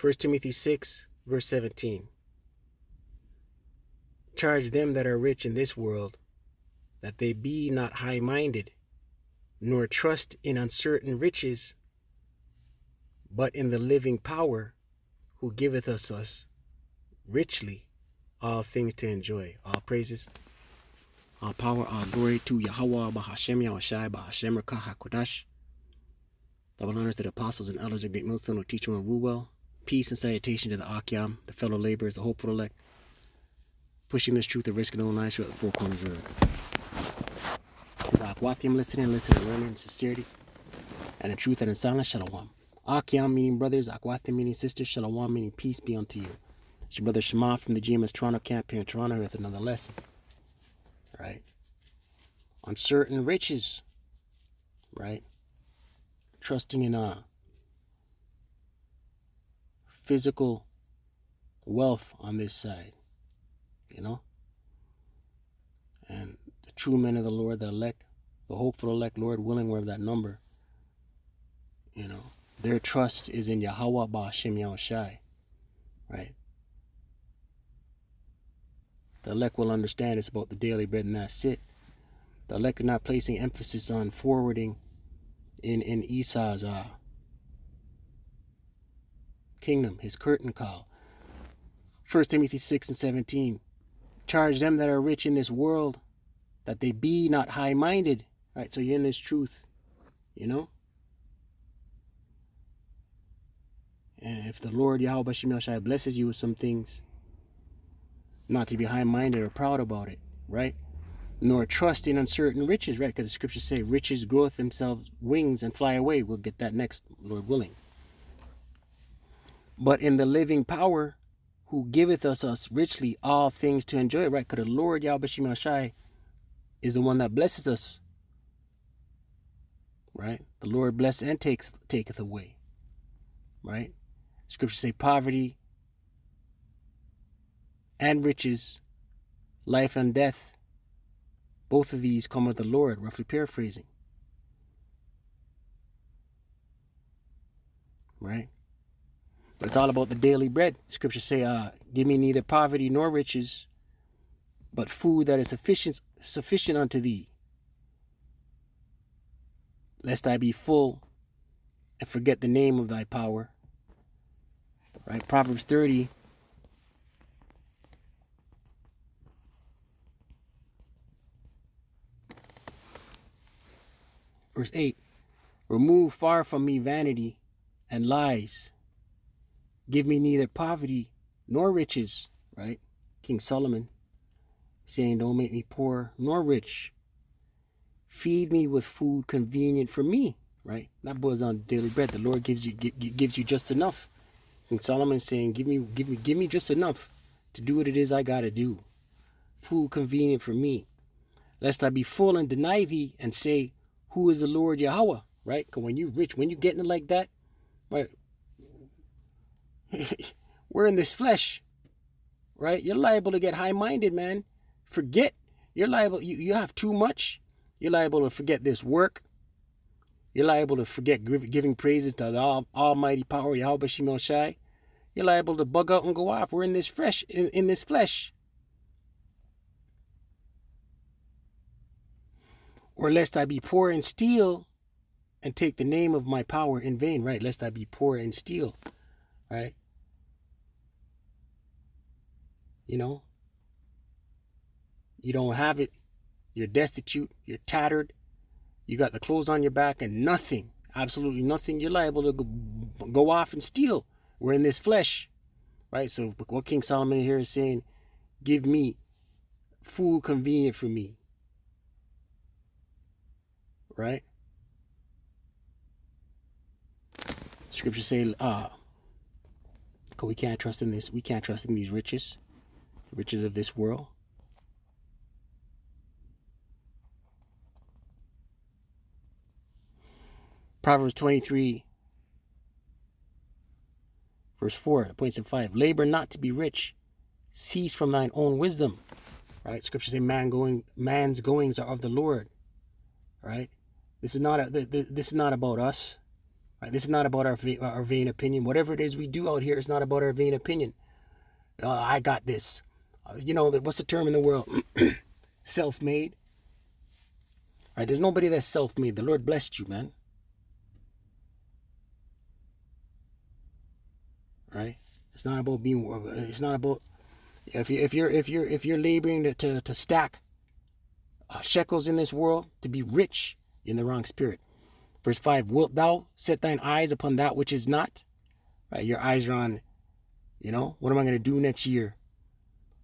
1 Timothy 6, verse 17. Charge them that are rich in this world, that they be not high-minded, nor trust in uncertain riches, but in the living power, who giveth us richly all things to enjoy. All praises, all power, all glory to Yahweh, Bahashem Yahushai, Bahashem Rakah HaKodash. Double honors to the apostles and elders of Great Millstone who teach and rule well. Peace and salutation to the Akyam, the fellow laborers, the hopeful elect, pushing this truth and risking their own lives throughout the four corners of the earth. To the Akwathium listening, learning, in sincerity, and in truth and in silence, Shalom. Akyam meaning brothers, Akwathium meaning sisters, Shalom meaning peace be unto you. It's your brother Shema from the GMS Toronto camp here in Toronto with another lesson. Right? Uncertain riches. Right? Trusting in physical wealth on this side. You know? And the true men of the Lord, the elect, the hopeful elect, Lord willing, we're of that number. You know? Their trust is in Yahweh Ba'ashem Yahushai. Right? The elect will understand it's about the daily bread and that's it. The elect are not placing emphasis on forwarding in Esau's kingdom, his curtain call. 1 Timothy 6 and 17. Charge them that are rich in this world, that they be not high-minded. Right, so you're in this truth, you know? And if the Lord Yahweh Bashim Yahushai blesses you with some things, not to be high-minded or proud about it, right? Nor trust in uncertain riches, right? Because the scriptures say riches groweth themselves wings and fly away. We'll get that next, Lord willing. But in the living power, who giveth us richly all things to enjoy, right? Because the Lord Yahweh Bashim Yahushai is the one that blesses us, right? The Lord bless and taketh away, right? Scriptures say poverty and riches, life and death, both of these come of the Lord, roughly paraphrasing. Right? But it's all about the daily bread. Scriptures say, give me neither poverty nor riches, but food that is sufficient unto thee, lest I be full and forget the name of thy power. Right? Proverbs 30. Verse 8, remove far from me vanity and lies. Give me neither poverty nor riches, right? King Solomon saying, don't make me poor nor rich. Feed me with food convenient for me, right? That boils on daily bread. The Lord gives you just enough. King Solomon saying, give me just enough to do what it is I gotta do. Food convenient for me. Lest I be full and deny thee and say, who is the Lord Yahweh, right? Because when you're rich, when you're getting it like that, right? We're in this flesh, right? You're liable to get high-minded, man. Forget. You're liable. You have too much. You're liable to forget this work. You're liable to forget giving praises to the almighty power, Yahweh Bashim Yahushai. You're liable to bug out and go off. We're in this flesh. In this flesh. Or lest I be poor and steal and take the name of my power in vain, right? Lest I be poor and steal, right? You know, you don't have it. You're destitute. You're tattered. You got the clothes on your back and nothing, absolutely nothing. You're liable to go off and steal. We're in this flesh, right? So what King Solomon here is saying, give me food convenient for me. Right? Scripture say, because we can't trust in this. We can't trust in these riches of this world. Proverbs 23, verse 4, points in 5. Labor not to be rich. Cease from thine own wisdom. Right? Scripture say, man's goings are of the Lord. Right? This is not about us. Right? This is not about our vain opinion. Whatever it is we do out here, it's not about our vain opinion. I got this. What's the term in the world? Self-made. Right? There's nobody that's self-made. The Lord blessed you, man. Right? It's not about being. It's not about. If you're laboring to stack shekels in this world, to be rich, in the wrong spirit. Verse 5, wilt thou set thine eyes upon that which is not? Right, your eyes are on, what am I going to do next year?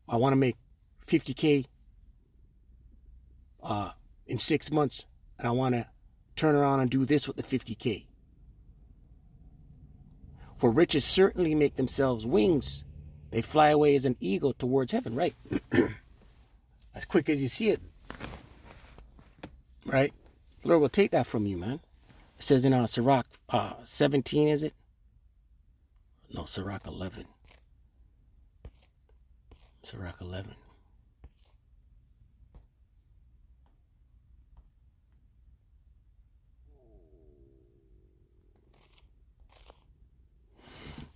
I want to make 50K in 6 months, and I want to turn around and do this with the 50K. For riches certainly make themselves wings. They fly away as an eagle towards heaven, right? As quick as you see it, right? The Lord will take that from you, man. It says in Sirach 17, is it? No, Sirach 11. Sirach 11.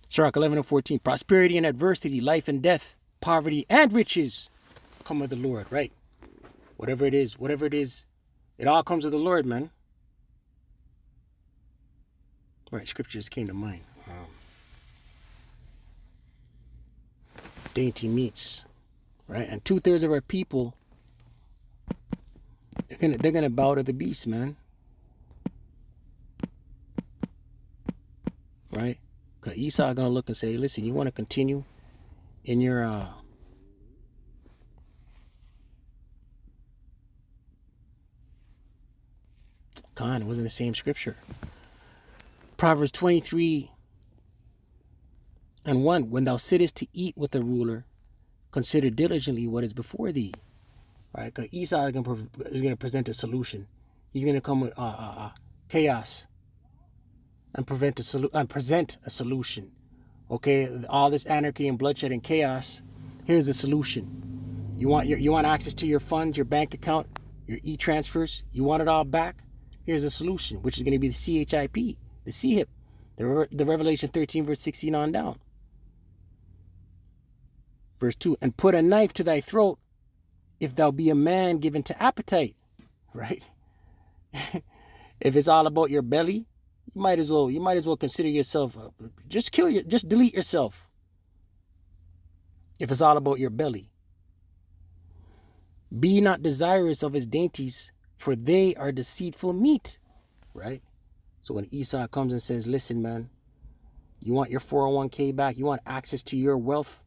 Sirach 11 and 14. Prosperity and adversity, life and death, poverty and riches come of the Lord, right? Whatever it is, it all comes of the Lord, man. Right, scripture just came to mind. Dainty meats, right? And 2/3 of our people, they're gonna bow to the beast, man. Right? Because Esau gonna look and say, listen, you want to continue in your it wasn't the same scripture. Proverbs 23 and 1. When thou sittest to eat with a ruler, consider diligently what is before thee. Right? Because Esau is going to present a solution. He's going to come with chaos and present a solution. Okay, all this anarchy and bloodshed and chaos. Here's the solution. You want access to your funds, your bank account, your e-transfers. You want it all back. Here's the solution, which is going to be the CHIP, the CHIP, the Revelation 13 verse 16 on down. Verse 2, and put a knife to thy throat if thou be a man given to appetite. Right? If it's all about your belly, you might as well consider yourself, just delete yourself. If it's all about your belly. Be not desirous of his dainties, for they are deceitful meat. Right? So when Esau comes and says, listen, man, you want your 401k back, you want access to your wealth,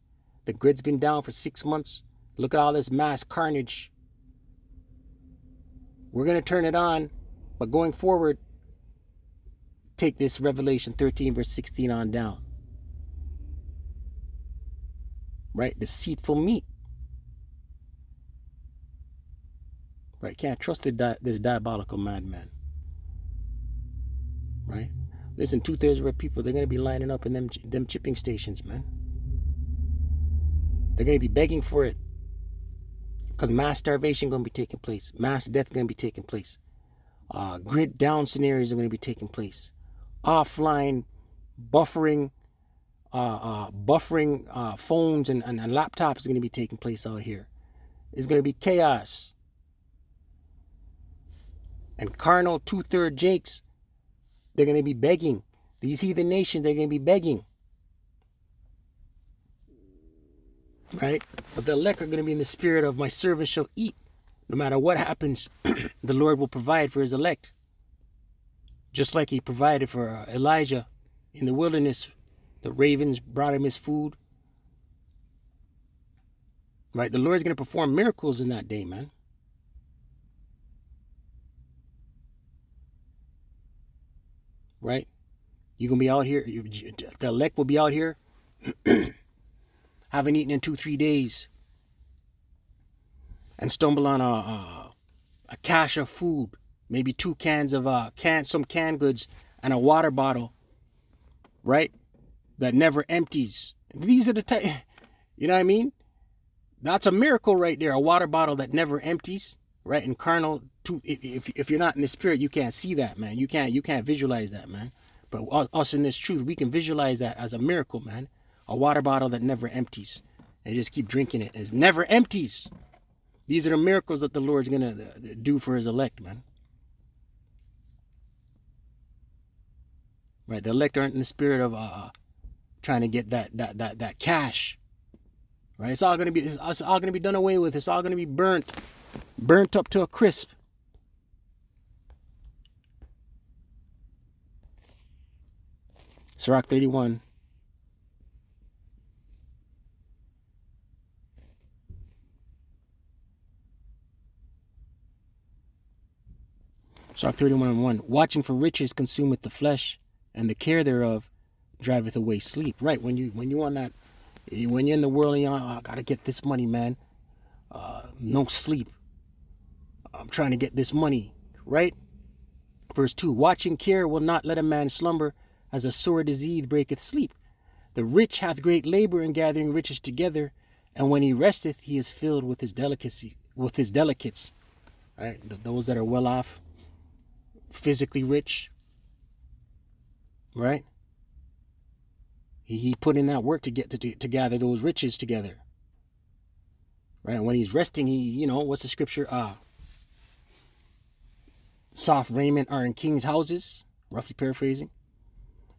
the grid's been down for 6 months, look at all this mass carnage. We're going to turn it on, but going forward, take this Revelation 13 verse 16 on down. Right? Deceitful meat. Right? Can't trust this diabolical madman. Right? Listen, 2/3 of our people, they're going to be lining up in them chipping stations, man. They're going to be begging for it. Because mass starvation going to be taking place. Mass death going to be taking place. Grid down scenarios are going to be taking place. Offline buffering phones and laptops is going to be taking place out here. It's going to be chaos. And carnal 2/3 Jakes, they're going to be begging. These heathen nations, they're going to be begging. Right? But the elect are going to be in the spirit of my servant shall eat. No matter what happens, the Lord will provide for his elect. Just like he provided for Elijah in the wilderness. The ravens brought him his food. Right? The Lord's going to perform miracles in that day, man. Right? You're going to be out here. The elect will be out here. Haven't eaten in 2-3 days. And stumble on a cache of food. Maybe 2 cans of some canned goods and a water bottle. Right? That never empties. These are the type, you know what I mean? That's a miracle right there. A water bottle that never empties. Right? And carnal, if you're not in the spirit, you can't see that, man. You can't visualize that, man. But us in this truth, we can visualize that as a miracle, man. A water bottle that never empties. And you just keep drinking it. It never empties. These are the miracles that the Lord's going to do for his elect, man. Right? The elect aren't in the spirit of trying to get that cash. Right? It's all going to be done away with. It's all going to be burnt up to a crisp. Sirach 31. Sirach 31:1. Watching for riches consumeth the flesh, and the care thereof driveth away sleep. Right, when you're in the world and I gotta get this money, man. No sleep. I'm trying to get this money, right? Verse 2. Watching care will not let a man slumber, as a sore disease breaketh sleep. The rich hath great labor in gathering riches together, and when he resteth, he is filled with his delicates. Right? Those that are well off, physically rich, right? He put in that work to get to gather those riches together. Right? And when he's resting, what's the scripture? Soft raiment are in king's houses, roughly paraphrasing.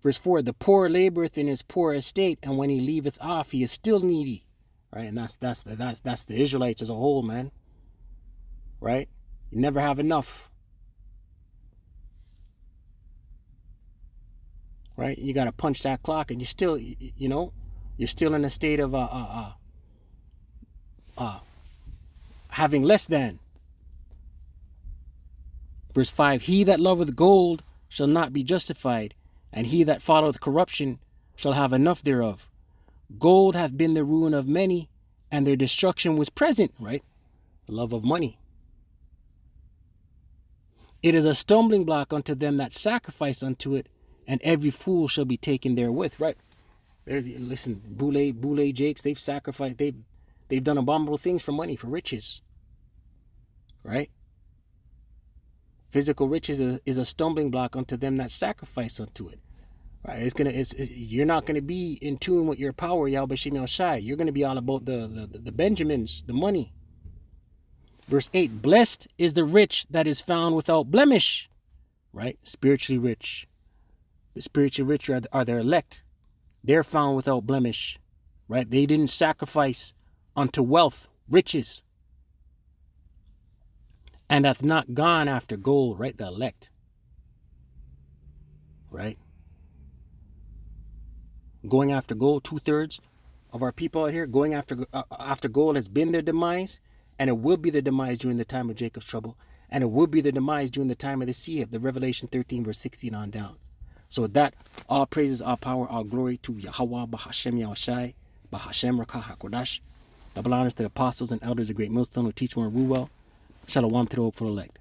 Verse 4, the poor laboreth in his poor estate, and when he leaveth off, he is still needy. Right? And that's the Israelites as a whole, man. Right? You never have enough. Right? You got to punch that clock, and you're still in a state of having less than. Verse 5, he that loveth gold shall not be justified, and he that followeth corruption shall have enough thereof. Gold hath been the ruin of many, and their destruction was present. Right? The love of money. It is a stumbling block unto them that sacrifice unto it, and every fool shall be taken therewith. Right? Listen, Boule Jakes, they've sacrificed, they've done abominable things for money, for riches. Right? Physical riches is a stumbling block unto them that sacrifice unto it. Right? You're not going to be in tune with your power, Yahweh Shem Yahushai. You're going to be all about the Benjamins, the money. Verse 8, blessed is the rich that is found without blemish. Right? Spiritually rich. The spiritually rich are their elect. They're found without blemish. Right? They didn't sacrifice unto wealth, riches, and hath not gone after gold. Right? The elect. Right? Going after gold, 2/3 of our people out here going after gold has been their demise, and it will be the demise during the time of Jacob's trouble, and it will be the demise during the time of the sea of the Revelation 13 verse 16 on down. So with that, all praises, all power, all glory to Yahweh Bahashem Yahushai, Bahashem Rakah HaKodash. Double honors to the apostles and elders of Great Millstone who teach more and rule well. Shalom to the hopeful elect.